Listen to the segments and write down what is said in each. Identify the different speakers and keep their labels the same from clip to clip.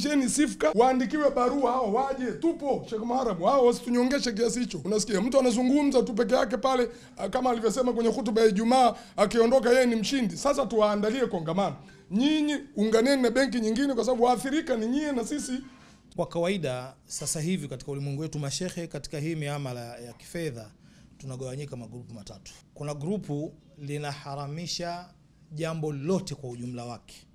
Speaker 1: Sheni sifka waandikiwe barua hao waje tupo Sheikh Muharram hao wasitunyongeshe kiasi hicho. Unasikia mtu anazungumza tu peke yake pale kama alivyosema kwenye hutuba ya Ijumaa akiondoka yeye ni mshindi. Sasa tuwaandalie kongamano. Nyinyi unganeni na benki nyingine kwa sababu waathirika ni nyinyi na sisi.
Speaker 2: Kwa kawaida sasa hivi katika ulimwengu wetu mashehe katika hii miamala ya kifedha tunagawanyika magrupu matatu. Kuna grupu linaharamisha jambo lote kwa ujumla wake.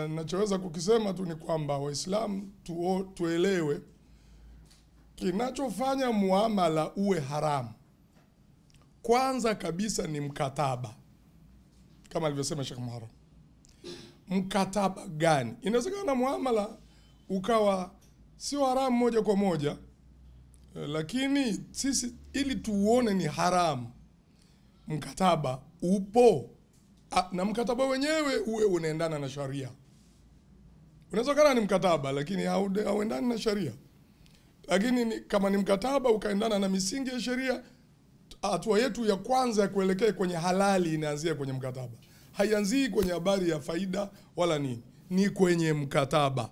Speaker 1: Nachoweza kukisema tu ni kwamba Waislamu tuelewe kinachofanya muamala uwe haramu kwanza kabisa ni mkataba. Kama alivyosema Sheikh Muharram. Mkataba gani? Inawezekana muamala ukawa sio haramu moja kwa moja, lakini sisi ili tuuone ni haramu mkataba upo na mkataba wenyewe uwe unaendana na sharia. Unawezekana ni mkataba lakini hauendani na sharia. Lakini kama ni mkataba ukaendana na misingi ya sharia, hatua yetu ya kwanza ya kuelekea kwenye halali inaanzia kwenye mkataba. Haianzii kwenye habari ya faida wala nini. Ni kwenye mkataba.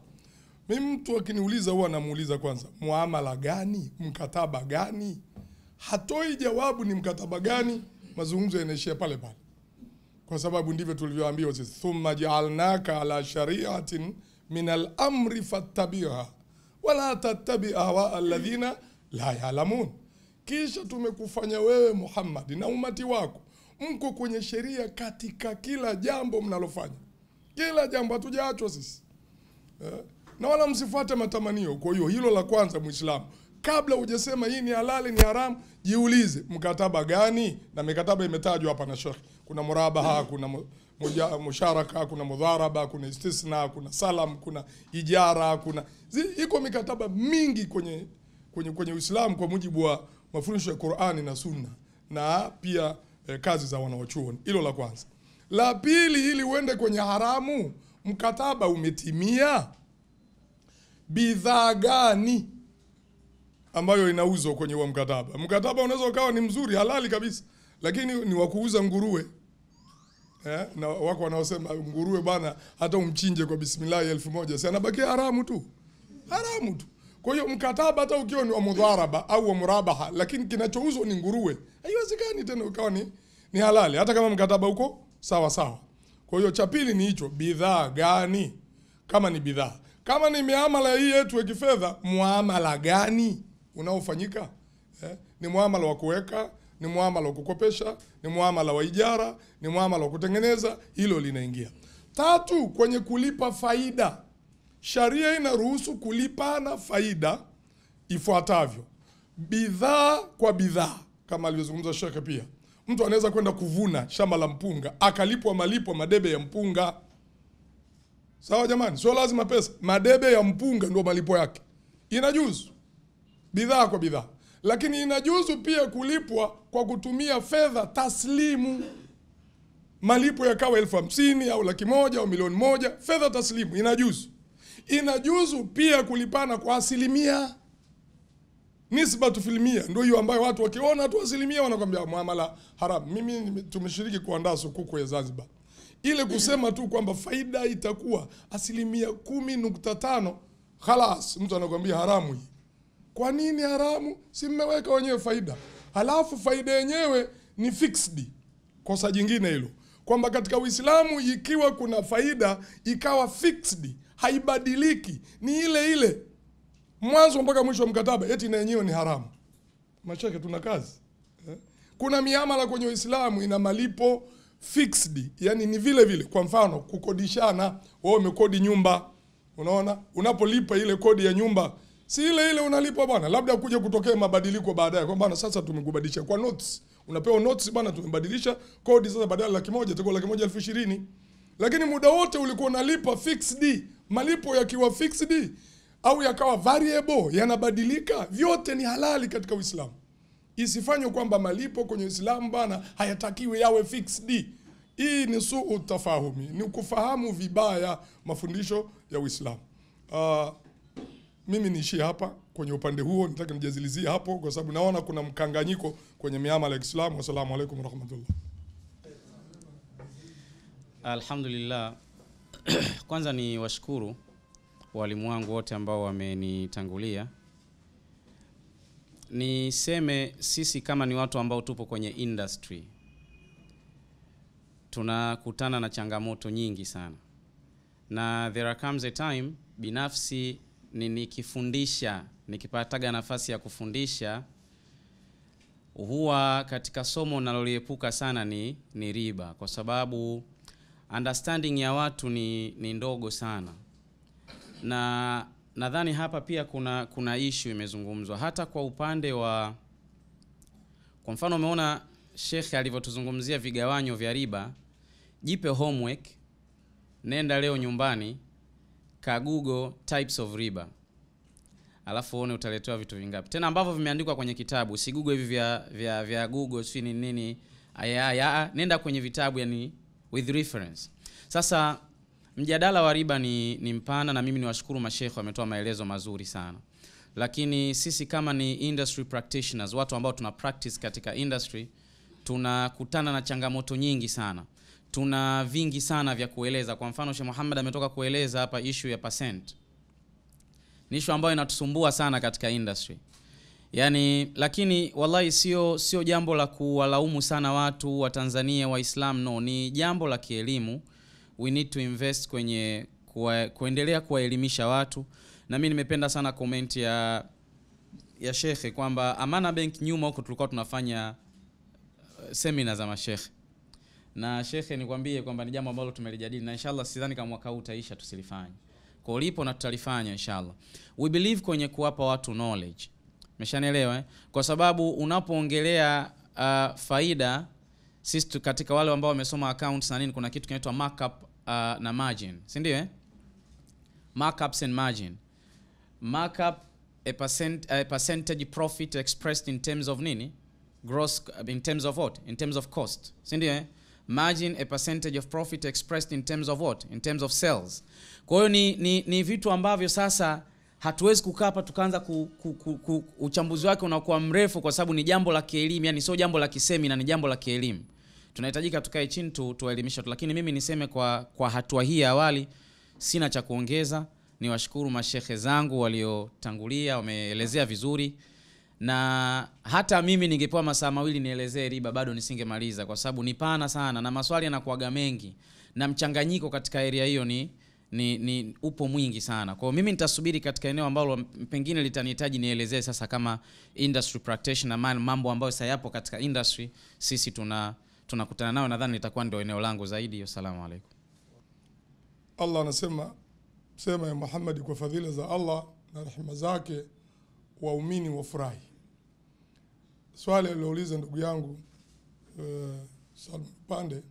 Speaker 1: Mimi mtu akiniuliza huwa namuuliza kwanza, muamala gani? Mkataba gani? Hatoi jawabu ni mkataba gani, mazungumzo yanaishia pale pale. Kwa sababu ndivyo tulivyoambiwa sisi, thumma ja'alnaka ala shari'atin min al-amri fattabi'ha wala tattabi' ahwa alladhina la ya'lamun. Kisha tumekufanya wewe Muhammad na umati wako mko kwenye sheria katika kila jambo mnalofanya. Kila jambo, hatujaachwa sisi. Na wala msifuate matamanio. Kwa hiyo hilo la kwanza Muislamu, kabla hujasema hii ni halali ni haramu, jiulize mkataba gani? Na mikataba imetajwa hapa na Sheikh. Kuna murabaha, kuna musharaka, kuna mudharaba, kuna istisna, kuna salam, kuna ijara, kuna iko mikataba mingi kwenye Uislamu kwa mujibu wa mafundisho ya Qur'ani na Sunna na pia kazi za wanawachuoni. Hilo la kwanza. La pili, ili uende kwenye haramu, mkataba umetimia. Bidhaa gani ambayo inauzwa kwenye huo mkataba? Mkataba unaweza ukawa ni mzuri, halali kabisa, lakini ni wa kuuza nguruwe. Na wako wanaosema nguruwe bana hata umchinje kwa bismillah 1000 si anabakia haramu tu. Haramu tu. Kwa hiyo mkataba hata ukiwa ni wa mudharaba au wa murabaha, lakini kinachouzwa ni nguruwe, haiwezekani tena ukawa ni halali hata kama mkataba uko sawa sawa. Kwa hiyo cha pili ni hicho, bidhaa gani? Kama ni bidhaa, kama ni miamala hii yetu ya kifedha, muamala gani unaofanyika? Ni muamala wa kuweka, ni muamala wa kukopesha, ni muamala wa ijara, ni muamala wa kutengeneza, hilo linaingia. Tatu, kwenye kulipa faida. Sharia inaruhusu kulipana faida ifuatavyo: bidhaa kwa bidhaa, kama alivyozungumza Sheikh. Pia mtu anaweza kwenda kuvuna shamba la mpunga akalipwa malipo madebe ya mpunga. Sawa jamani, sio lazima pesa, madebe ya mpunga ndio malipo yake. Inajuzu bidhaa kwa bidhaa. Lakini inajuzu pia kulipwa kwa kutumia fedha taslimu. Malipo yakawa 50,000 au 100,000 au 1,000,000, fedha taslimu inajuzu. Inajuzu pia kulipana kwa asilimia. Nisbatu filmia, ndio hiyo ambayo watu wakiona tu asilimia wanakuambia muamala haram. Mimi tumeshiriki kuandaa sukuk ya Zanzibar. Ile kusema tu kwamba faida itakuwa 10.5, khalas mtu anakuambia haramu hii. Kwa nini haramu? Si mmeweka wenyewe faida. Halafu faida yenyewe ni fixed. Kosa jingine hilo. Kwamba katika Uislamu ikiwa kuna faida ikawa fixed, haibadiliki, ni ile ile mwanzo mpaka mwisho wa mkataba, eti na yenyewe ni haramu. Mashaka tuna kazi. Kuna miamala kwenye Uislamu ina malipo fixed, yani ni vile vile. Kwa mfano kukodishana, wewe umekodi nyumba, unaona, unapolipa ile kodi ya nyumba si ile ile unalipa bwana, labda kuja kutokea mabadiliko baadaye kwa bwana sasa tumekubadilisha kwa notes. Unapewa notes bwana, tumebadilisha kodi sasa, badala 100,000 itakuwa 120,000. Lakini muda wote ulikuwa unalipa fixed. Malipo yakiwa fixed au yakawa variable, yanabadilika, vyote ni halali katika Uislamu. Isifanywe kwamba malipo kwenye Uislamu bwana hayatakiwi yawe fixed. Hii ni suu tafahumi, ni kufahamu vibaya mafundisho ya Uislamu. Mimi niishie hapa kwenye upande huo, nitaka nijazilizie hapo kwa sababu naona kuna mkanganyiko kwenye miamala ya Kiislamu. Wassalamu alaikum warahmatullah.
Speaker 3: Alhamdulillah. Kwanza ni washukuru walimu wangu wote ambao wamenitangulia. Niseme sisi kama ni watu ambao tupo kwenye industry, tunakutana na changamoto nyingi sana. Na there comes a time binafsi nikifundisha, nikipataga nafasi ya kufundisha, huwa katika somo naloliepuka sana ni riba, kwa sababu understanding ya watu ni ndogo sana. Na nadhani hapa pia kuna issue imezungumzwa hata kwa upande wa, kwa mfano umeona Sheikh alivyotuzungumzia vigawanyo vya riba. Jipe homework, nenda leo nyumbani ka Google types of riba, alafu uone utaletewa vitu vingapi tena ambavyo vimeandikwa kwenye kitabu. Si Google hivi vya Google si nini, nenda kwenye vitabu, yani with reference. Sasa mjadala wa riba ni mpana, na mimi niwashukuru masheikh wametoa maelezo mazuri sana. Lakini sisi kama ni industry practitioners, watu ambao tuna practice katika industry, tunakutana na changamoto nyingi sana. Tuna vingi sana vya kueleza. Kwa mfano Sheikh Muhammad ametoka kueleza hapa issue ya percent. Ni issue ambayo inatusumbua sana katika industry. Yani, lakini wallahi sio jambo la kuwalaumu sana watu wa Tanzania Waislamu, no, ni jambo la kielimu. We need to invest kwenye kuendelea kuwaelimisha watu. Na mimi nimependa sana comment ya Sheikh kwamba Amana Bank nyuma huko tulikuwa tunafanya seminar za masheikh. Na Sheikh nikwambie kwamba ni jambo ambalo tumelijadili, na inshallah sidhani kama mwaka huu utaisha tusilifanye. Kwa ulipo na tutalifanya inshallah. We believe kwenye kuwapa watu knowledge. Umeshanielewa Kwa sababu unapoongelea faida, sisi katika wale ambao wamesoma accounts na nini, kuna kitu kinaitwa markup na margin. Si ndio Markups and margin. Markup a percentage profit expressed in terms of nini? Gross, in terms of what? In terms of cost. Si ndio Margin, a percentage of profit expressed in terms of what? In terms of sales. Kwa hiyo ni vitu ambavyo sasa hatuwezi kukaa hapa tukaanza uchambuzi wake unakuwa mrefu, kwa sababu ni jambo la kielimu, yani sio jambo la kisemi, na ni jambo la kielimu. Tunahitajika tukae chini tuelimisha tu. Lakini mimi niseme kwa hatua hii ya awali sina cha kuongeza. Niwashukuru mashehe zangu waliotangulia, wameelezea vizuri. Na hata mimi ningepewa masaa mawili nielezee riba bado nisingemaliza, kwa sababu ni pana sana na maswali yanakuaga mengi, na mchanganyiko katika area hiyo ni upo mwingi sana. Kwa mimi nitasubiri katika eneo ambalo pengine litanihitaji nielezee sasa kama industry practitioner, mambo ambayo sasa yapo katika industry sisi tunakutana nayo. Nadhani litakuwa ndio eneo langu zaidi. Asalamu alaykum.
Speaker 1: Allah anasema, sema ya Muhammad, kwa fadhila za Allah na rehema zake waumini wafurahi. Swali alilouliza ndugu yangu Salman Pande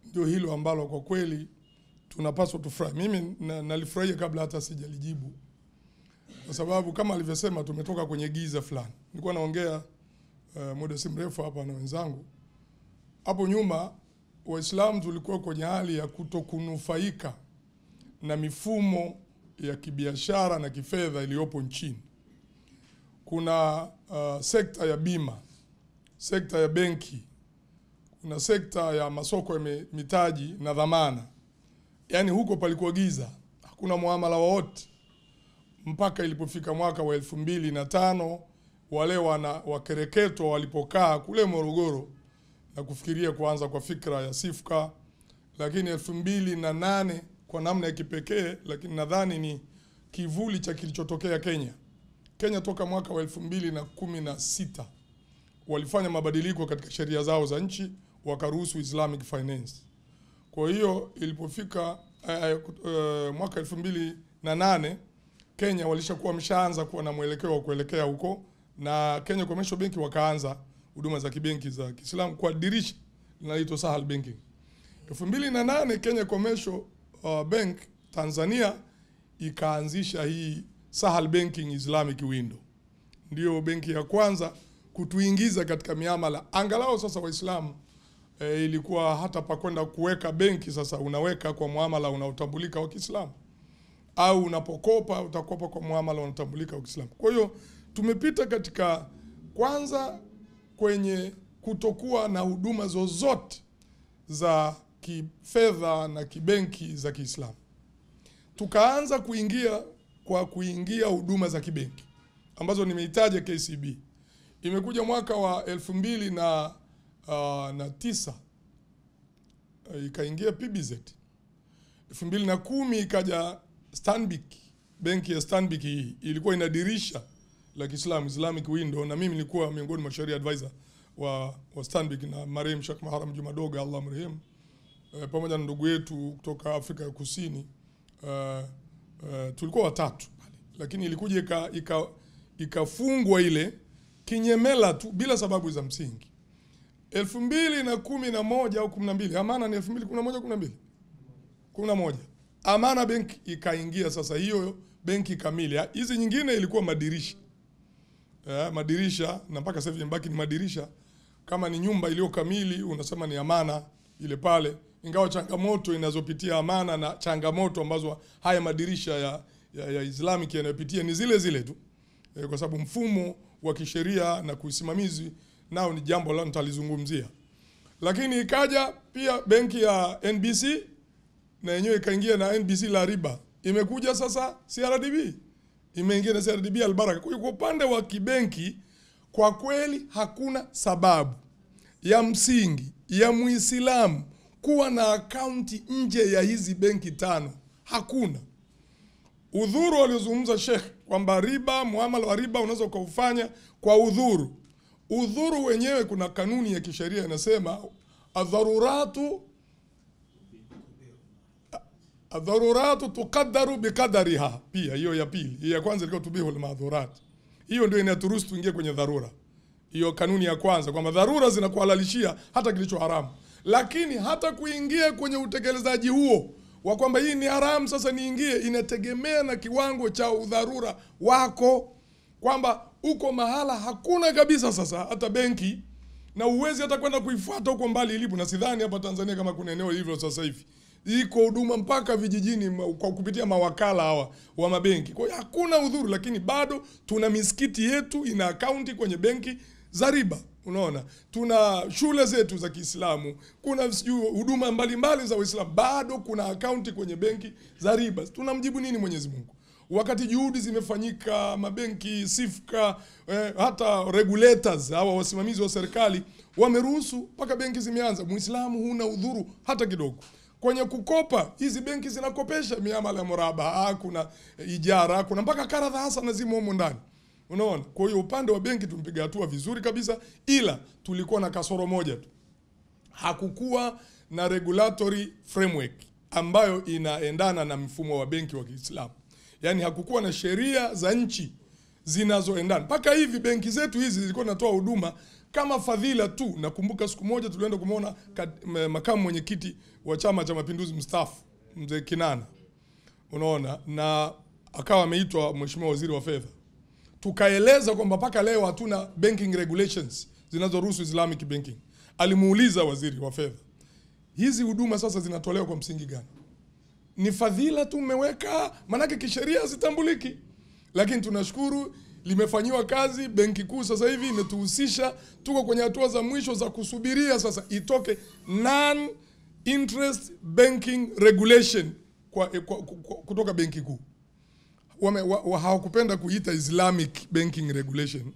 Speaker 1: ndio hilo ambalo kwa kweli tunapaswa tufurahi. Mimi nalifurahia kabla hata sijalijibu, kwa sababu kama alivyosema tumetoka kwenye giza fulani. Nilikuwa naongea muda si mrefu hapa na wenzangu. Hapo nyuma Waislamu tulikuwa kwenye hali ya kutokunufaika na mifumo ya kibiashara na kifedha iliyopo nchini. Kuna sekta ya bima, sekta ya benki, kuna sekta ya masoko ya mitaji na dhamana. Yani huko palikuwa giza, hakuna muamala wowote, mpaka ilipofika mwaka wa 2005 wale wakereketo walipokaa kule Morogoro na kufikiria kuanza kwa fikra ya Sifka. Lakini 2008 kwa namna ya kipekee, lakini nadhani ni kivuli cha kilichotokea Kenya toka mwaka wa 2016 walifanya mabadiliko katika sheria zao za nchi, wakaruhusu Islamic finance. Kwa hiyo ilipofika mwaka 2008 Kenya walishakuwa wameshaanza kuwa na mwelekeo wa kuelekea huko, na Kenya Commercial Bank wakaanza huduma za kibenki za Kiislamu kwa dirisha linaloitwa Sahal Banking. 2008 Kenya Commercial Bank Tanzania ikaanzisha hii Sahal Banking Islamic Window. Ndio benki ya kwanza kutuingiza katika miamala. Angalau sasa Waislamu ilikuwa hata pa kwenda kuweka benki, sasa unaweka kwa muamala unaotambulika wa Kiislamu, au unapokopa utakopa kwa muamala unaotambulika wa Kiislamu. Kwa hiyo tumepita katika kwanza kwenye kutokuwa na huduma zozote za kifedha na kibenki za Kiislamu. Tukaanza kuingia huduma za kibenki ambazo nimeitaja KCB. Imekuja mwaka wa 2009 ikaingia PBZ. 2010 ikaja Stanbic, benki ya Stanbic hii ilikuwa ina dirisha la Kiislamu, Islamic window, na mimi nilikuwa miongoni mwa sharia advisor wa Stanbic na marehemu Sheikh Maharam Juma Doga Allah marehemu, pamoja na ndugu yetu kutoka Afrika ya Kusini. Tulikuwa watatu pale, lakini ilikuja ikafungwa ile kinyemela tu bila sababu za msingi. 2011 au 12, Amana ni 2011 11. Amana Bank ikaingia sasa, hiyo benki kamili. Hizi nyingine ilikuwa madirisha. Madirisha, na mpaka sasa hivi mbaki ni madirisha. Kama ni nyumba iliyo kamili unasema ni Amana ile pale, ingawa changamoto inazopitia Amana na changamoto ambazo haya madirisha ya Islamic yanayopitia ni zile zile tu, kwa sababu mfumo wa kisheria na kusimamizi nao ni jambo la nitalizungumzia. Lakini ikaja pia benki ya NBC, na yenyewe ikaingia na NBC la riba. Imekuja sasa CRDB, imeingia na CRDB Albaraka. Kwa hiyo kwa upande wa kibenki, kwa kweli hakuna sababu ya msingi ya Muislamu kuwa na akaunti nje ya hizi benki tano. Hakuna. Udhuru waliozungumza Sheikh kwamba riba, muamala wa riba unaweza kuufanya kwa udhuru. Udhuru wenyewe kuna kanuni ya kisheria inasema adharuratu tuqaddaru biqadariha. Pia hiyo ya pili, hiyo ya kwanza ilikuwa tubihu almadhurat. Hiyo ndio inaturuhusu tuingie kwenye dharura. Hiyo kanuni ya kwanza kwamba dharura zinakuhalalishia hata kilicho haramu. Lakini hata kuingia kwenye utekelezaji huo wa kwamba hii ni haramu sasa niingie, inategemea na kiwango cha udharura wako, kwamba uko mahala hakuna kabisa sasa hata benki, na uwezi hata kwenda kuifuata huko mbali ilipo. Na sidhani hapa Tanzania kama kuna eneo hivyo sasa hivi. Iko huduma mpaka vijijini kwa kupitia mawakala hawa wa mabenki. Kwa hiyo hakuna udhuru, lakini bado tuna misikiti yetu ina akaunti kwenye benki za riba. Unaona, tuna shule zetu za Kiislamu, kuna huduma mbalimbali za Uislamu, bado kuna akaunti kwenye benki za riba. Tunamjibu nini Mwenyezi Mungu? Wakati juhudi zimefanyika, mabenki, SIFCA, hata regulators hawa wasimamizi wa serikali wameruhusu, mpaka benki zimeanza. Muislamu huna udhuru hata kidogo. Kwenye kukopa, hizi benki zinakopesha miamala ya murabaha, kuna ijara, kuna mpaka karadha hasana zimo humo ndani. Unaona? Kwa hiyo upande wa benki tumpiga hatua vizuri kabisa, ila tulikuwa na kasoro moja tu. Hakukuwa na regulatory framework ambayo inaendana na mfumo wa benki wa Kiislamu. Yaani hakukuwa na sheria za nchi zinazoendana. Mpaka hivi benki zetu hizi zilikuwa zinatoa huduma kama fadhila tu. Nakumbuka siku moja tulienda kumuona makamu mwenyekiti wa Chama cha Mapinduzi mstaafu Mzee Kinana. Unaona, na akawa ameitwa Mheshimiwa Waziri wa Fedha. Tukaeleza kwamba mpaka leo hatuna banking regulations zinazoruhusu Islamic banking. Alimuuliza Waziri wa Fedha, hizi huduma sasa zinatolewa kwa msingi gani? Ni fadhila tu mmeweka, manake kisheria zitambuliki. Lakini tunashukuru limefanyiwa kazi. Benki Kuu sasa hivi imetuhusisha, tuko kwenye hatua za mwisho za kusubiria sasa itoke non interest banking regulation kutoka Benki Kuu. Hawakupenda kuita Islamic banking regulation.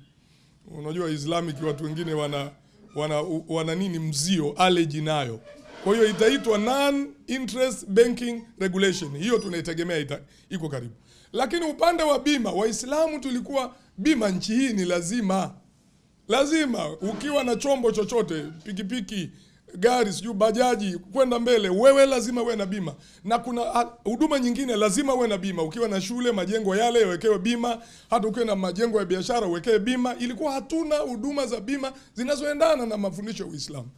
Speaker 1: Unajua Islamic watu wengine wana nini mzio allergy nayo. Kwa hiyo itaitwa non interest banking regulation. Hiyo tunaitegemea iko karibu. Lakini upande wa bima, Waislamu tulikuwa bima nchi hii ni lazima. Lazima ukiwa na chombo chochote, pikipiki, gari, sijui bajaji, kwenda mbele, wewe lazima uwe na bima. Na kuna huduma nyingine lazima uwe na bima. Ukiwa na shule, majengo yale uwekewe bima, hata ukiwa na majengo ya biashara uwekewe bima. Ilikuwa hatuna huduma za bima zinazoendana na mafundisho ya Uislamu.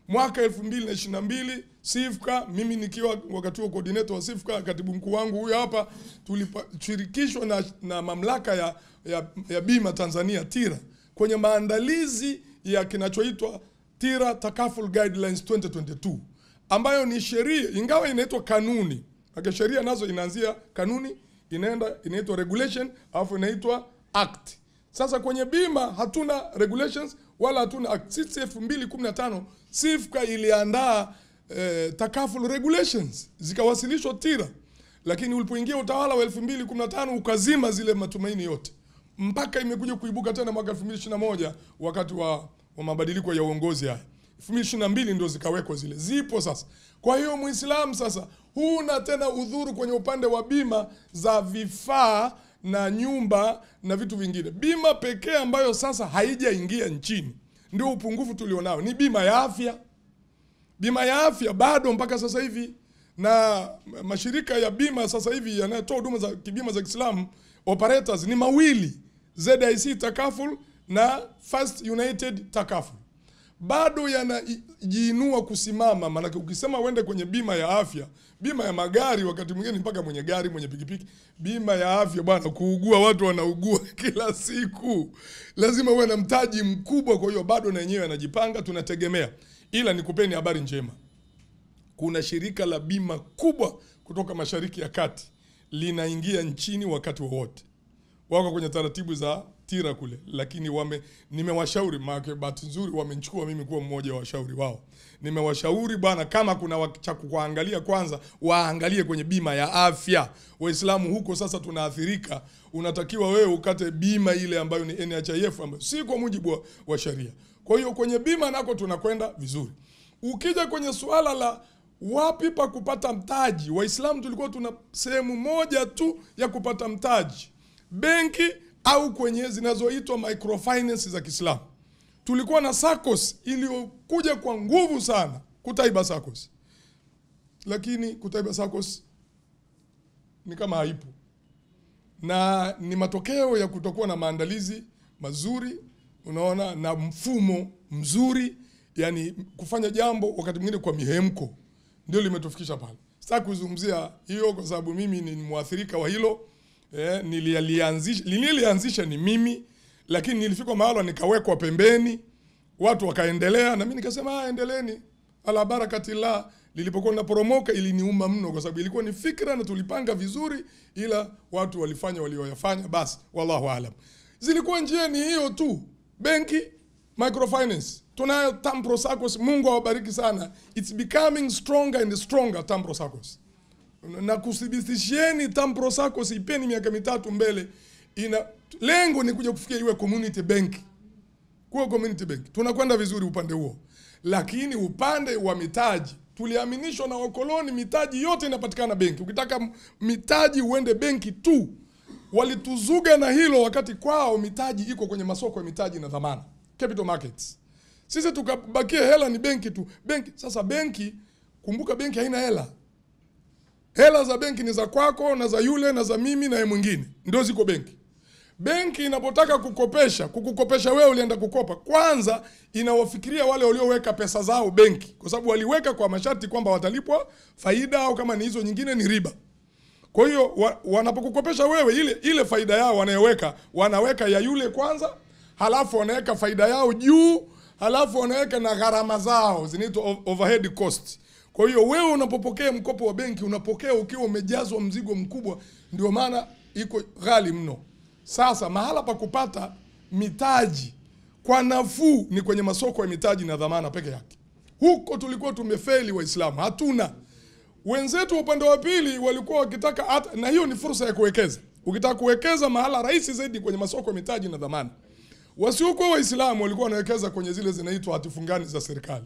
Speaker 1: Mwaka 2022 SIFCA, mimi nikiwa wakati huo coordinator wa SIFCA, katibu mkuu wangu huyu hapa, tulishirikishwa na mamlaka ya bima Tanzania TIRA kwenye maandalizi ya kinachoitwa TIRA Takaful Guidelines 2022, ambayo ni sheria, ingawa inaitwa kanuni. Haki sheria nazo inaanzia kanuni, inaitwa regulation, alafu inaitwa act. Sasa kwenye bima hatuna regulations wala hatuna act. Sisi 2015 SIFCA iliandaa takaful regulations zikawasilishwa TIRA, lakini ulipoingia utawala wa 2015 ukazima zile matumaini yote, mpaka imekuja kuibuka tena mwaka 2021 wakati wa mabadiliko ya uongozi haya. 2022 ndio zikawekwa zile, zipo sasa. Kwa hiyo Muislamu sasa huna tena udhuru kwenye upande wa bima za vifaa na nyumba na vitu vingine. Bima pekee ambayo sasa haijaingia nchini, ndio upungufu tulionao, ni bima ya afya. Bima ya afya bado mpaka sasa hivi, na mashirika ya bima sasa hivi yanayotoa huduma za kibima za Kiislamu, operators ni mawili, ZIC Takaful na First United Takaful. Bado yanajiinua kusimama, maana ukisema uende kwenye bima ya afya, bima ya magari wakati mwingine mpaka mwenye gari, mwenye pikipiki, bima ya afya bwana, kuugua watu wanaugua kila siku, lazima uwe na mtaji mkubwa. Kwa hiyo bado na yenyewe yanajipanga, tunategemea. Ila nikupeni habari njema, kuna shirika la bima kubwa kutoka Mashariki ya Kati linaingia nchini wakati wowote. Wako kwenye taratibu za TIRA kule, lakini nimewashauri, bahati nzuri wamenichukua mimi kuwa mmoja wa washauri wao. Nimewashauri bwana, kama kuna cha kuangalia, kwanza waangalie kwenye bima ya afya. Waislamu huko sasa tunaathirika, unatakiwa wewe ukate bima ile ambayo ni NHIF, ambayo si kwa mujibu wa sharia. Kwa hiyo kwenye bima nako tunakwenda vizuri. Ukija kwenye suala la wapi pa kupata mtaji, Waislamu tulikuwa tuna sehemu moja tu ya kupata mtaji, benki au kwenye zinazoitwa microfinance za Kiislamu. Tulikuwa na SACCOS iliyokuja kwa nguvu sana, Kutaiba SACCOS. Lakini Kutaiba SACCOS ni kama haipo, na ni matokeo ya kutokuwa na maandalizi mazuri, unaona, na mfumo mzuri, yani kufanya jambo wakati mwingine kwa mihemko, ndio limetufikisha pale. Sasa kuzungumzia hiyo kwa sababu mimi ni muathirika wa hilo. Nilianzisha ni mimi, lakini nilifika mahali nikawekwa pembeni, watu wakaendelea, na mimi nikasema endeleeni ala barakatillah. Lilipokuwa linaporomoka iliniuma mno, kwa sababu ilikuwa ni fikra na tulipanga vizuri, ila watu walifanya walioyafanya, basi wallahu aalam. Zilikuwa njia ni hiyo tu, benki, microfinance. Tunayo Tambro SACCOS, Mungu awabariki sana. It's becoming stronger and stronger, Tambro SACCOS. Na kusibitisheni Tambro SACCOS, ipeni miaka 3 mbele. Lengo ni kuja kufikia iwe community bank. Kuwa community bank. Tunakwenda vizuri upande huo. Lakini upande wa mitaji, tuliaminishwa na wakoloni mitaji yote inapatikana benki. Ukitaka mitaji uende benki tu. Walituzuga na hilo, wakati kwao mitaji iko kwenye masoko ya mitaji na dhamana, capital markets. Sisi tukabakia hela ni benki tu. Benki sasa, benki, kumbuka benki haina hela. Hela za benki ni za kwako na za yule na za mimi na yeye mwingine, ndio ziko benki. Benki inapotaka kukukopesha wewe ulienda kukopa, kwanza inawafikiria wale walioweka pesa zao benki, kwa sababu waliweka kwa masharti kwamba watalipwa faida, au kama ni hizo nyingine ni riba. Kwa hiyo wanapokukopesha wewe, ile faida yao wanaweka ya yule kwanza, halafu wanaweka faida yao juu, halafu wanaweka na gharama zao zinaitwa overhead cost. Kwa hiyo wewe unapopokea mkopo wa benki, unapokea ukiwa umejazwa mzigo mkubwa, ndio maana iko ghali mno. Sasa mahala pa kupata mitaji kwa nafuu ni kwenye masoko ya mitaji na dhamana peke yake. Huko tulikuwa tumefeli Waislamu, hatuna. Wenzetu upande wa pili walikuwa wakitaka, na hiyo ni fursa ya kuwekeza. Ukitaka kuwekeza mahala rahisi zaidi kwenye masoko ya mitaji na dhamana. Wasiokuwa Waislamu walikuwa wanawekeza kwenye zile zinaitwa hatifungani za serikali,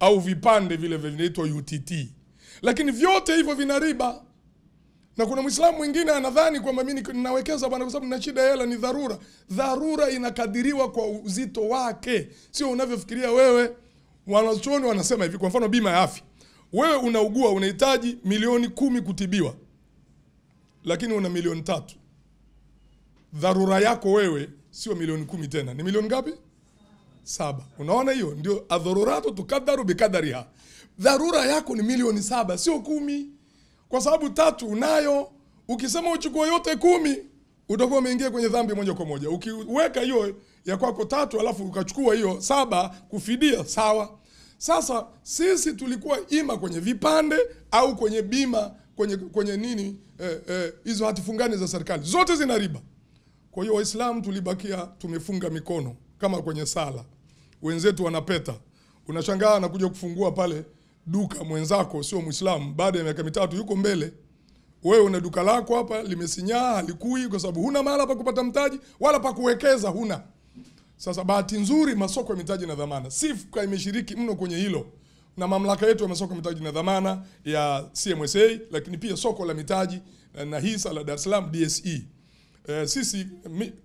Speaker 1: au vipande vile vinaitwa UTT. Lakini vyote hivyo vina riba. Na kuna Muislamu mwingine anadhani kwamba mimi ninawekeza bwana kwa sababu nina shida hela, ni dharura. Dharura inakadiriwa kwa uzito wake, sio unavyofikiria wewe. Wanachuoni wanasema hivi, kwa mfano bima ya afya. Wewe unaugua, unahitaji milioni 10 kutibiwa, lakini una milioni 3. Dharura yako wewe sio milioni 10 tena, ni milioni ngapi? 7. Unaona, hiyo ndio adhururatu tukaddaru bikadariha. Dharura yako ni milioni 7, sio 10. Kwa sababu 3 unayo. Ukisema uchukue yote 10, utakuwa umeingia kwenye dhambi moja kwa moja. Ukiweka hiyo ya kwako 3 alafu ukachukua hiyo 7 kufidia, sawa. Sasa sisi tulikuwa ima kwenye vipande au kwenye bima, kwenye nini, hizo hatifungani za serikali. Zote zina riba. Kwa hiyo Waislamu tulibakia tumefunga mikono kama kwenye sala. Wenzetu wanapeta. Unashangaa anakuja kufungua pale duka mwenzako sio Muislamu, baada ya miaka 3 yuko mbele. Wewe una duka lako hapa limesinyaa, halikui kwa sababu huna mahala pa kupata mtaji wala pa kuwekeza huna. Sasa bahati nzuri masoko ya mitaji na dhamana, SIFCA imeshiriki mno kwenye hilo, na mamlaka yetu ya masoko ya mitaji na dhamana ya CMSA, lakini pia soko la mitaji na hisa la Dar es Salaam DSE. Sisi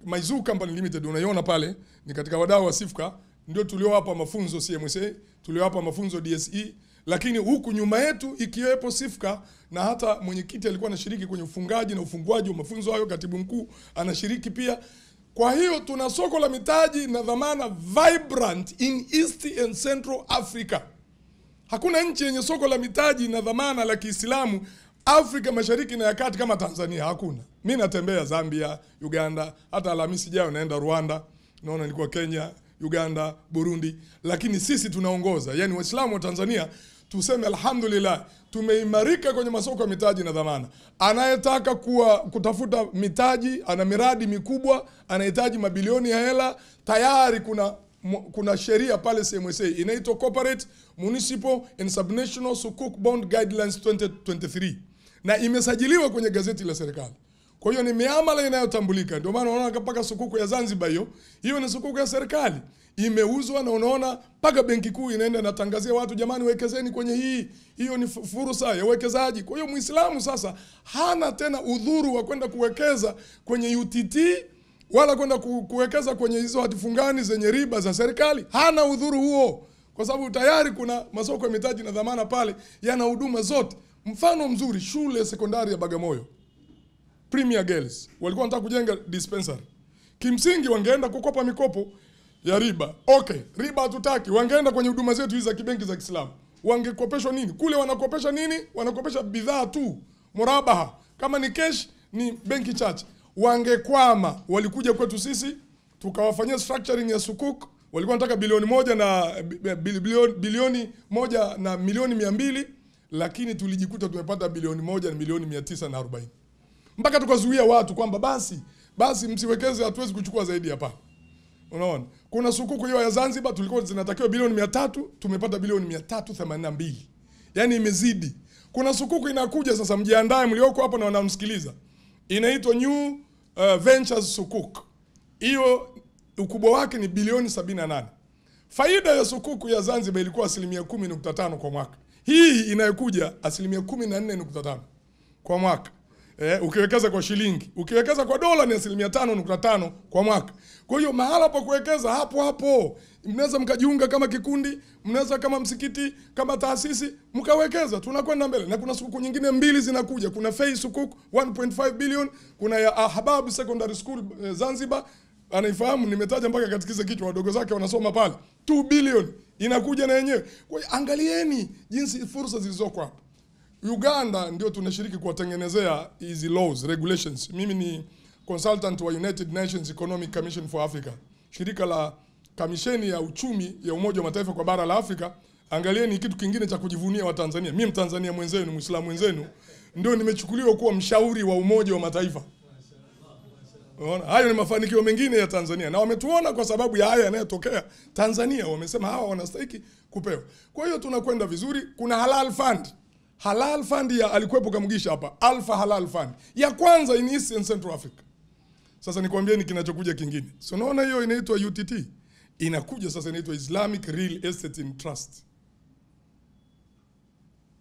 Speaker 1: Maizu Company Limited unaiona pale ni katika wadau wa SIFCA, ndio tuliowapa mafunzo CMSA, tuliowapa mafunzo DSE, lakini huku nyuma yetu ikiwepo SIFCA, na hata mwenyekiti alikuwa anashiriki kwenye ufungaji na ufunguaji wa mafunzo hayo, katibu mkuu anashiriki pia. Kwa hiyo tuna soko la mitaji na dhamana vibrant in East and Central Africa. Hakuna nchi yenye soko la mitaji na dhamana la Kiislamu Afrika Mashariki na ya Kati kama Tanzania, hakuna. Mimi natembea Zambia, Uganda, hata Alhamisi jao naenda Rwanda, naona nilikuwa Kenya, Uganda, Burundi, lakini sisi tunaongoza. Yaani Waislamu wa Tanzania tuseme alhamdulillah, tumeimarika kwenye masoko ya mitaji na dhamana. Anayetaka kutafuta mitaji, ana miradi mikubwa, anahitaji mabilioni ya hela, tayari kuna sheria pale CMSA inaitwa Corporate Municipal and Subnational Sukuk Bond Guidelines 2023, na imesajiliwa kwenye gazeti la serikali. Kwa hiyo ni miamala inayotambulika. Ndio maana unaona mpaka sukuku ya Zanzibar hiyo ni sukuku ya serikali, imeuzwa, na unaona mpaka benki kuu inaenda natangazia watu, jamani wekezeni kwenye hii, hiyo ni fursa ya uwekezaji. Kwa hiyo Muislamu sasa hana tena udhuru wa kwenda kuwekeza kwenye UTT wala kwenda kuwekeza kwenye hizo hati fungani zenye riba za serikali. Hana udhuru huo, kwa sababu tayari kuna masoko ya mitaji na dhamana pale yana huduma zote. Mfano mzuri, shule sekondari ya Bagamoyo Premier Girls walikuwa wanataka kujenga dispensary. Kimsingi wangeenda kukopa mikopo ya riba. Okay, riba hatutaki. Wangeenda kwenye huduma zetu hizi za kibenki za Kiislamu. Wangekopeshwa nini? Kule wanakopesha nini? Wanakopesha bidhaa tu, murabaha. Kama ni cash ni benki chache. Wangekwama, walikuja kwetu sisi tukawafanyia structuring ya sukuk. Walikuwa wanataka bilioni 1 na milioni 200, lakini tulijikuta tumepata bilioni 1 na milioni 940. Mpaka tukazuia watu kwamba basi msiwekeze, hatuwezi kuchukua zaidi hapa. Unaona? Kuna sukuku hiyo ya Zanzibar tulikuwa zinatakiwa bilioni 300, tumepata bilioni 382. Yaani imezidi. Kuna sukuku inakuja sasa, mjiandae mlioko hapa na wanamsikiliza. Inaitwa New Ventures Sukuk. Hiyo ukubwa wake ni bilioni 78. Faida ya sukuku ya Zanzibar ilikuwa 10.5% kwa mwaka. Hii inayokuja 14.5% kwa mwaka. Ukiwekeza kwa shilingi, ukiwekeza kwa dola ni 5.5% kwa mwaka. Kwa hiyo mahala pa kuwekeza hapo. Mnaweza mkajiunga kama kikundi, mnaweza kama msikiti, kama taasisi, mkawekeza, tunakwenda mbele. Na kuna sukuku nyingine 2 zinakuja. Kuna Fay Sukuk 1.5 billion, kuna ya Ahbab Secondary School Zanzibar, anaifahamu, nimetaja mpaka katikiza kichwa, wadogo zake wanasoma pale. 2 billion inakuja na yenyewe. Kwa hiyo angalieni jinsi fursa zilizoko hapa. Uganda ndio tunashiriki kuwatengenezea hizi laws, regulations. Mimi ni consultant wa United Nations Economic Commission for Africa, shirika la kamisheni ya uchumi ya Umoja wa Mataifa kwa bara la Afrika. Angalieni kitu kingine cha kujivunia wa Tanzania. Mimi Mtanzania mwenzenu, Muislamu mwenzenu, ndio nimechukuliwa kuwa mshauri wa Umoja wa Mataifa. Unaona? Hayo ni mafanikio mengine ya Tanzania, na wametuona kwa sababu ya haya yanayotokea Tanzania, wamesema hawa wanastahili kupewa. Kwa hiyo tunakwenda vizuri. Kuna Halal Fund. Halal Fund ya alikuwepo Kamugisha hapa, Alpha Halal Fund. Ya kwanza in East and Central Africa. Sasa nikwambieni kinachokuja kingine. So unaona hiyo inaitwa UTT. Inakuja sasa inaitwa Islamic Real Estate in Trust.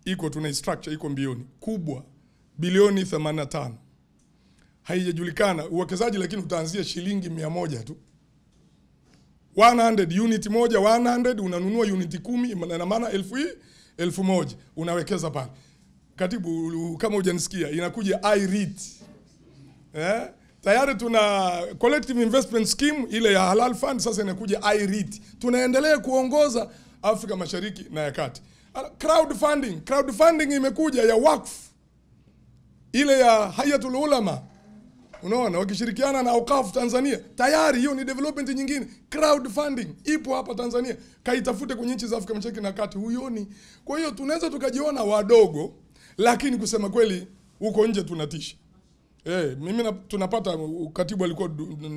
Speaker 1: Iko tuna structure iko mbioni kubwa bilioni 85. Haijajulikana uwekezaji, lakini utaanzia shilingi 100 tu. 100 unit moja, 100 unanunua unit 10, ina maana 1000 unawekeza pale. Katibu, kama hujanisikia, inakuja iREIT. Tayari tuna collective investment scheme ile ya Halal Fund, sasa inakuja iREIT. Tunaendelea kuongoza Afrika Mashariki na ya Kati. Crowdfunding imekuja ya Waqf. Ile ya Hayatul Ulama. Unaona, wakishirikiana na Awqaf Tanzania. Tayari hiyo ni development nyingine. Crowdfunding ipo hapa Tanzania. Kaitafute kwenye nchi za Afrika Mashariki na Kati, huioni. Kwa hiyo tunaweza tukajiona wadogo, lakini kusema kweli huko nje tunatisha. Mimi tunapata, katibu alikuwa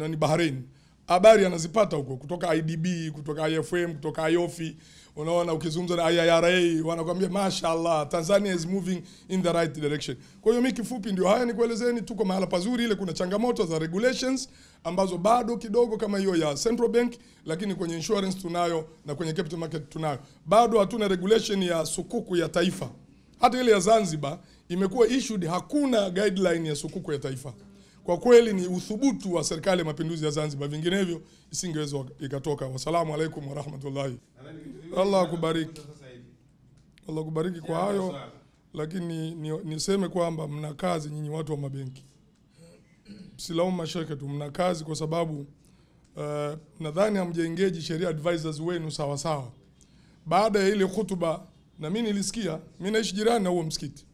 Speaker 1: ni Bahrain, habari anazipata huko kutoka IDB, kutoka IFM, kutoka IOFI. Unaona, ukizungumza na IRA wanakuambia mashallah Tanzania is moving in the right direction. Kwa hiyo mimi kifupi ndio haya nikuelezeni, tuko mahala pazuri. Ile kuna changamoto za regulations ambazo bado kidogo kama hiyo ya Central Bank, lakini kwenye insurance tunayo na kwenye capital market tunayo. Bado hatuna regulation ya sukuku ya taifa. Hata ile ya Zanzibar imekuwa issued, hakuna guideline ya sukuku ya taifa. Kwa kweli ni uthubutu wa serikali ya mapinduzi ya Zanzibar, vinginevyo isingeweza ikatoka. Wasalamu alaikum wa rahmatullahi. Allah akubariki. Allah kubariki kwa hayo, lakini niseme kwamba mna kazi nyinyi watu wa mabenki. Silaumu mashaka tu, mna kazi kwa sababu nadhani hamjaengage sheria advisors wenu sawa sawa. Baada ya ile hutuba, na mimi nilisikia, mimi naishi jirani na huo msikiti.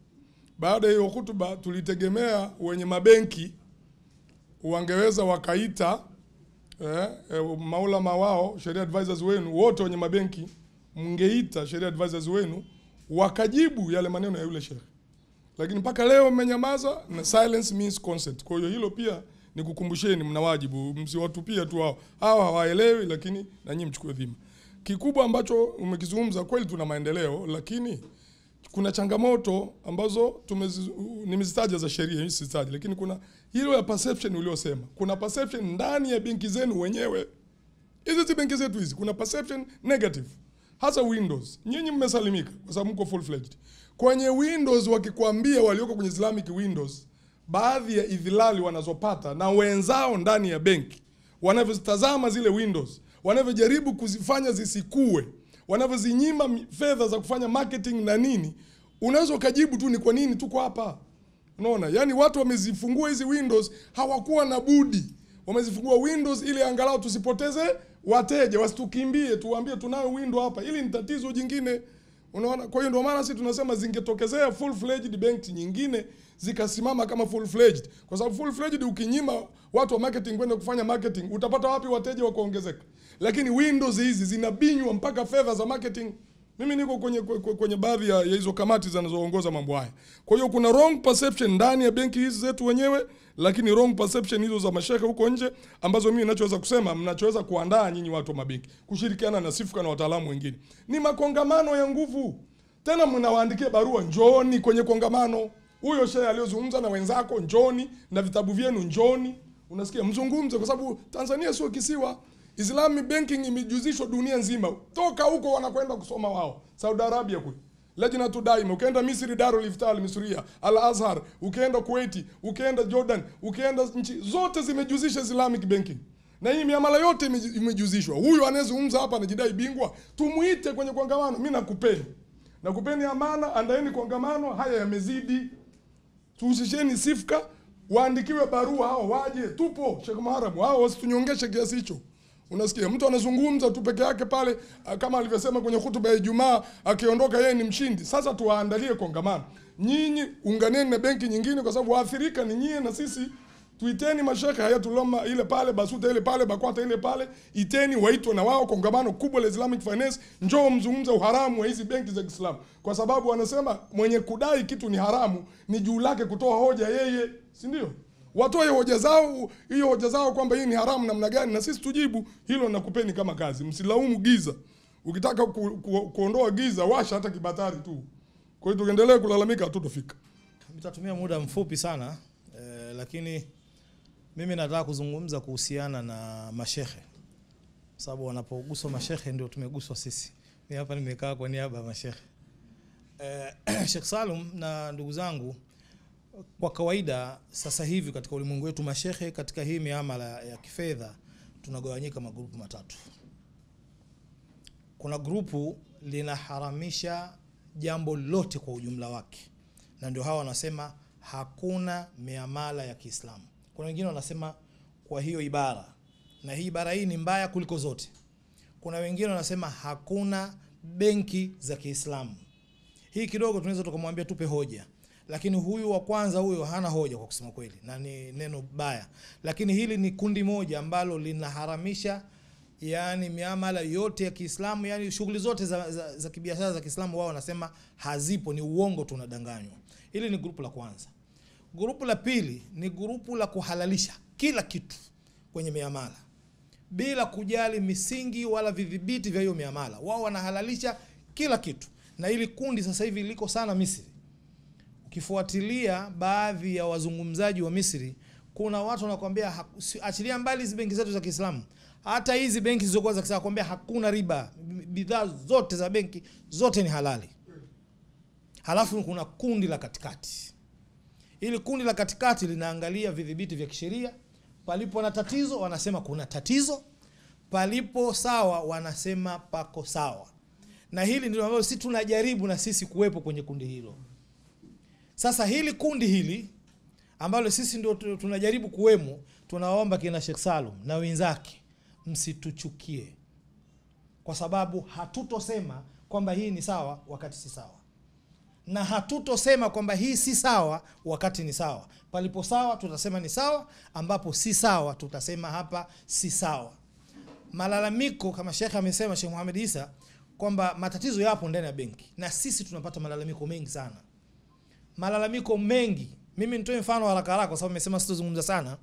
Speaker 1: Baada ya hiyo hutuba tulitegemea wenye mabenki wangeweza wakaita maulama wao, sheria advisors wenu wote wenye mabenki, mngeita sheria advisors wenu wakajibu yale maneno ya yule sheikh. Lakini mpaka leo mmenyamaza, na silence means consent. Kwa hiyo hilo pia nikukumbusheni, mna wajibu, msiwatupia tu hao. Hao hawaelewi, lakini na nyinyi mchukue dhima. Kikubwa ambacho umekizungumza, kweli tuna maendeleo, lakini kuna changamoto ambazo nimezitaja za sheria, hizi sitaji, lakini kuna hilo ya perception uliosema. Kuna perception ndani ya benki zenu wenyewe. Hizi benki zetu hizi kuna perception negative. Hasa Windows. Nyinyi mmesalimika kwa sababu mko full fledged. Kwenye Windows wakikwambia walioko kwenye Islamic Windows baadhi ya idhilali wanazopata na wenzao ndani ya benki, wanavyotazama zile Windows, wanavyojaribu kuzifanya zisikue, wanavyozinyima fedha za kufanya marketing na nini, unaweza ukajibu tu ni kwa nini tuko hapa. Unaona? Yaani watu wamezifungua hizi Windows, hawakuwa na budi. Wamezifungua Windows ili angalau tusipoteze wateja, wasitukimbie, tuwaambie tunayo window hapa. Ili ni tatizo jingine. Unaona? Kwa hiyo ndio maana sisi tunasema zingetokezea full fledged bank nyingine zikasimama kama full fledged. Kwa sababu full fledged ukinyima watu wa marketing kwenda kufanya marketing, utapata wapi wateja wa kuongezeka? Lakini Windows hizi zinabinywa mpaka fedha za marketing. Mimi niko kwenye baadhi ya hizo kamati zinazoongoza mambo haya. Kwa hiyo kuna wrong perception ndani ya benki hizi zetu wenyewe, lakini wrong perception hizo za mashaka huko nje, ambazo mimi ninachoweza kusema, mnachoweza kuandaa nyinyi watu wa mabenki kushirikiana na Sifuka na wataalamu wengine, ni makongamano ya nguvu. Tena mnawaandikia barua, njooni kwenye kongamano. Huyo shehe aliyozungumza na wenzako, njooni na vitabu vyenu, njooni. Unasikia, mzungumze, kwa sababu Tanzania sio kisiwa. Islamic banking imejuzishwa dunia nzima. Toka huko wanakwenda kusoma wao. Saudi Arabia kule, Lajnatu Daima, ukienda Misri Darul Ifta al-Misriya, Al-Azhar, ukienda Kuwait, ukienda Jordan, ukienda nchi zote zimejuzisha Islamic banking. Na hii miamala yote imejuzishwa. Huyu anayezungumza hapa anajidai bingwa, tumuite kwenye kongamano. Mimi nakupeni amana, andaeni kongamano, haya yamezidi. Tuhusisheni Sifuka, waandikiwe barua hao waje, tupo Sheikh Muharram, hao wasitunyongeshe kiasi hicho. Unasikia, mtu anazungumza tu peke yake pale, kama alivyosema kwenye hutuba ya Ijumaa, akiondoka yeye ni mshindi. Sasa tuwaandalie kongamano. Nyinyi unganeni na benki nyingine, kwa sababu waathirika ni nyinyi na sisi. Tuiteni mashaka Hayatullah ile pale, Basuta ile pale, Bakwata ile pale, iteni waitwe na wao kongamano kubwa la Islamic Finance, njoo mzungumze uharamu wa hizi benki za Kiislamu. Kwa sababu wanasema mwenye kudai kitu ni haramu, ni juu lake kutoa hoja yeye, si ndio? Watoe hoja zao, hiyo hoja zao kwamba hii ni haramu namna gani, na sisi tujibu hilo. Nakupeni kama kazi, msilaumu giza. Ukitaka kuondoa giza, washa hata kibatari tu. Kwa hiyo tuendelee kulalamika hatutofika.
Speaker 2: Nitatumia muda mfupi sana, lakini mimi nataka kuzungumza kuhusiana na mashehe, sababu wanapoguswa mashehe ndio tumeguswa sisi. Mimi hapa nimekaa kwa niaba ya mashehe. Sheikh Salum na ndugu zangu, kwa kawaida sasa hivi katika ulimwengu wetu mashehe katika hii miamala ya kifedha tunagawanyika magrupu matatu. Kuna grupu linaharamisha jambo lote kwa ujumla wake, na ndio hawa wanasema hakuna miamala ya Kiislamu. Kuna wengine wanasema kwa hiyo ibara, na hii ibara hii ni mbaya kuliko zote. Kuna wengine wanasema hakuna benki za Kiislamu. Hii kidogo tunaweza tukamwambia tupe hoja, lakini huyu wa kwanza huyo hana hoja kwa kusema kweli, na ni neno baya. Lakini hili ni kundi moja ambalo linaharamisha yani miamala yote ya Kiislamu, yani shughuli zote za kibiashara za Kiislamu wao wanasema hazipo, ni uongo, tunadanganywa. Hili ni grupu la kwanza. Grupu la pili ni grupu la kuhalalisha kila kitu kwenye miamala. bila kujali misingi wala vidhibiti vya hiyo miamala. Wao wanahalalisha kila kitu, na hili kundi sasa hivi liko sana Misri. Ukifuatilia baadhi ya wazungumzaji wa Misri, kuna watu wanakuambia achilia mbali hizi benki zetu za Kiislamu, hata hizi benki zilizokuwa za Kiislamu kwambia hakuna riba, bidhaa zote za benki zote ni halali. Halafu kuna kundi la katikati. Ili kundi la katikati linaangalia vidhibiti vya kisheria. Palipo na tatizo wanasema kuna tatizo, palipo sawa wanasema pako sawa. Na hili ndilo ambalo sisi tunajaribu na sisi kuwepo kwenye kundi hilo. Sasa hili kundi hili ambalo sisi ndio tunajaribu kuwemo, tunaomba kina Sheikh Salum na wenzake msituchukie, kwa sababu hatutosema kwamba hii ni sawa wakati si sawa, na hatutosema kwamba hii si sawa wakati ni sawa. Palipo sawa tutasema ni sawa, ambapo si sawa tutasema hapa si sawa. Malalamiko kama Sheikh amesema, Sheikh Muhammad Isa, kwamba matatizo yapo ndani ya benki, na sisi tunapata malalamiko mengi sana. Malalamiko mengi. Mimi nitoe mfano haraka haraka kwa sababu nimesema sitozungumza sana.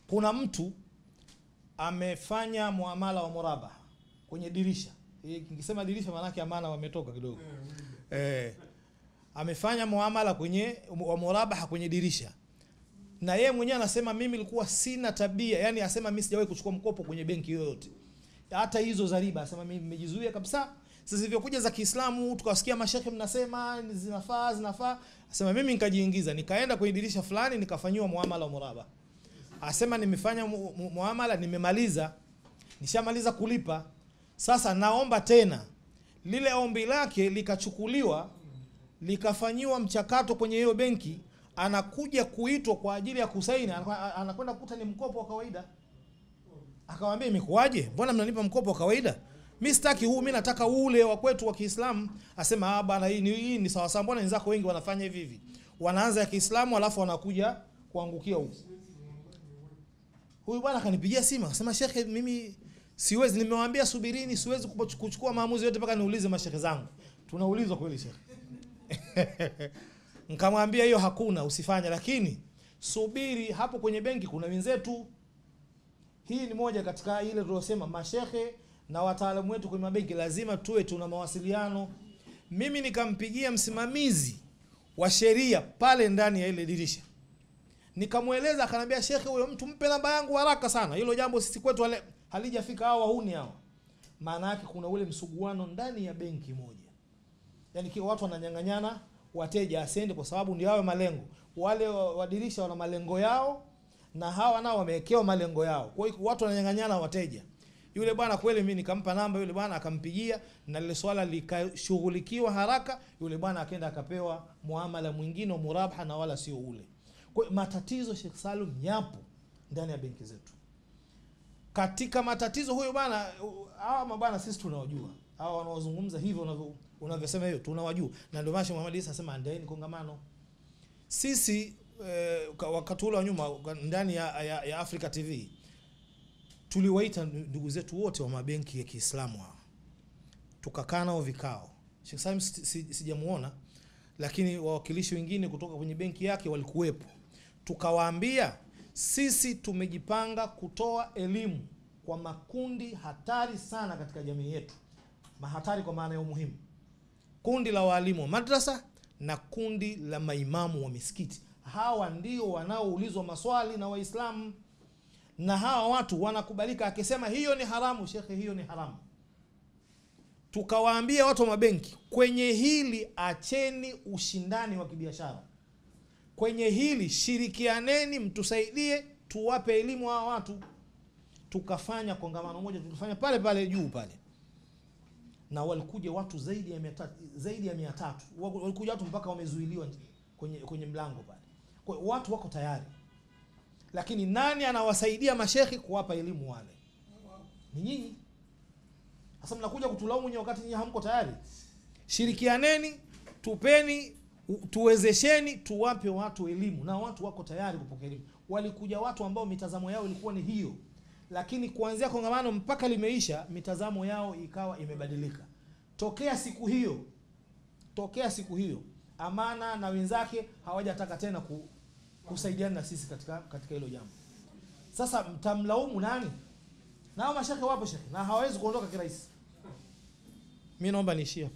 Speaker 2: Kuna mtu amefanya muamala wa murabaha kwenye dirisha. Nikisema dirisha maana yake amana wametoka kidogo. Amefanya muamala wa murabaha kwenye dirisha. Na yeye mwenyewe anasema mimi nilikuwa sina tabia, yani asema mimi sijawahi kuchukua mkopo kwenye benki yoyote. Hata hizo za riba asema mimi nimejizuia kabisa. Sasa zilivyokuja za Kiislamu tukawasikia mashekhe mnasema zinafaa. Asema mimi nikajiingiza, nikaenda kwenye dirisha fulani nikafanywa muamala wa murabaha. Asema nimefanya muamala, nimemaliza, nishamaliza kulipa. Sasa naomba tena lile ombi lake likachukuliwa, likafanyiwa mchakato kwenye hiyo benki, anakuja kuitwa kwa ajili ya kusaini, anakwenda kukuta ni mkopo wa kawaida. Akamwambia imekuaje? Mbona mnanipa mkopo wa kawaida? Mimi sitaki huu, mimi nataka ule wa kwetu wa Kiislamu. Asema bwana, hii ni sawa sawa, mbona wenzako wengi wanafanya hivi hivi. Wanaanza ya Kiislamu alafu wanakuja kuangukia huko. Huyu bwana akanipigia simu, akasema Sheikh, mimi siwezi, nimewaambia subirini, siwezi kuchukua maamuzi yote mpaka niulize mashekhe zangu. Tunaulizwa kweli Sheikh? Nikamwambia hiyo hakuna, usifanye, lakini subiri hapo kwenye benki kuna wenzetu. Hii ni moja katika ile tuliyosema mashekhe na wataalamu wetu kwenye mabenki lazima tuwe tuna mawasiliano. Mimi nikampigia msimamizi wa sheria pale ndani ya ile dirisha. Nikamueleza, akanambia Shekhe, huyo mtu mpe namba yangu haraka sana. Hilo jambo sisi kwetu halijafika, hawa wahuni hawa. Maana yake kuna ule msuguano ndani ya benki moja. Yaani kwa watu wananyang'anyana wateja asende, kwa sababu ndio hayo malengo. Wale wadirisha wana malengo yao na hawa nao wamewekewa malengo yao. Kwa hiyo watu wananyang'anyana wateja. Yule bwana kweli mimi nikampa namba, yule bwana akampigia na lile swala likashughulikiwa haraka. Yule bwana akaenda akapewa muamala mwingine wa murabaha na wala sio ule. Kwa matatizo Sheikh Salum yapo ndani ya benki zetu. Katika matatizo huyo bwana, hawa mabwana sisi tunawajua. Hawa wanaozungumza hivyo unavyosema hiyo tunawajua. Na ndio maana Muhammad Isa asema andaeni kongamano. Sisi wakati ule wa nyuma ndani ya Africa TV tuliwaita ndugu zetu wote wa mabenki ya Kiislamu hao. Tukakaa nao vikao. Sheikh Salim sijamuona, lakini wawakilishi wengine kutoka kwenye benki yake walikuwepo. Tukawaambia sisi tumejipanga kutoa elimu kwa makundi hatari sana katika jamii yetu. Mahatari kwa maana ya umuhimu. Kundi la walimu wa madrasa na kundi la maimamu wa misikiti. Hawa ndio wanaoulizwa maswali na Waislamu. Na hawa watu wanakubalika, akisema hiyo ni haramu, shekhe hiyo ni haramu. Tukawaambia watu wa mabenki, kwenye hili acheni ushindani wa kibiashara. Kwenye hili shirikianeni, mtusaidie, tuwape elimu hawa watu. Tukafanya kongamano moja, tulifanya pale juu pale. Na walikuja watu zaidi ya 300. Walikuja watu mpaka wamezuiliwa kwenye mlango pale. Kwa watu wako tayari. Lakini nani anawasaidia mashekhi kuwapa elimu wale? Ni nyinyi. Sasa mnakuja kutulaumu nyinyi wakati nyinyi hamko tayari. Shirikianeni, tupeni, tuwezesheni, tuwape watu elimu, na watu wako tayari kupokea elimu. Walikuja watu ambao mitazamo yao ilikuwa ni hiyo. Lakini kuanzia kongamano mpaka limeisha, mitazamo yao ikawa imebadilika. Tokea siku hiyo Amana na wenzake hawajataka tena kusaidiana na sisi katika hilo jambo. Sasa mtamlaumu nani? Nao mashekhe wapo shekhe na hawawezi kuondoka kirahisi. Mimi naomba niishie.